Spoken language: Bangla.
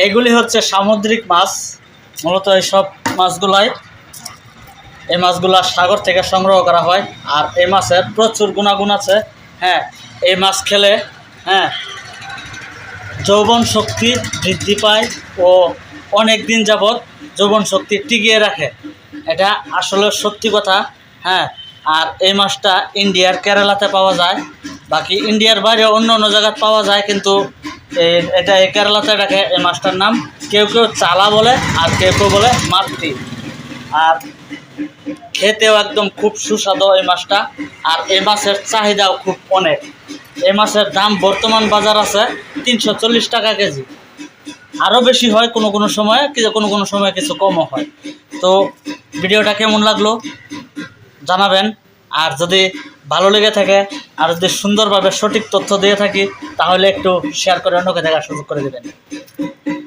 এগুলি হচ্ছে সামুদ্রিক মাছ, মূলত এইসব এই মাছগুলা সাগর থেকে সংগ্রহ করা হয়। আর এই মাছের প্রচুর গুণাগুণ আছে। হ্যাঁ, এই মাছ খেলে যৌবন শক্তি বৃদ্ধি পায় ও অনেক দিন যাবৎ যৌবন শক্তি টিকিয়ে রাখে, এটা আসলে সত্যি কথা। হ্যাঁ, আর এই মাছটা ইন্ডিয়ার কেরালাতে পাওয়া যায়, বাকি ইন্ডিয়ার বাইরে অন্য অন্য জায়গায় পাওয়া যায়, কিন্তু এটা এই কেরালাতে রাখে। এই মাছটার নাম কেউ কেউ চালা বলে আর কেউ কেউ বলে মাতৃ। আর খেতেও একদম খুব সুস্বাদু এই মাছটা। আর এই মাছের চাহিদাও খুব অনেক। এই মাছের দাম বর্তমান বাজার আছে 340 টাকা কেজি। আরও বেশি হয় কোনো কোনো সময়, কোনো সময় কিছু কমও হয়। তো ভিডিওটা কেমন লাগলো জানাবেন। আর যদি ভালো লেগে থাকে আর যদি সুন্দরভাবে সঠিক তথ্য দিয়ে থাকি তাহলে একটু শেয়ার করে অন্যকে দেখার সুযোগ করে দেবেন।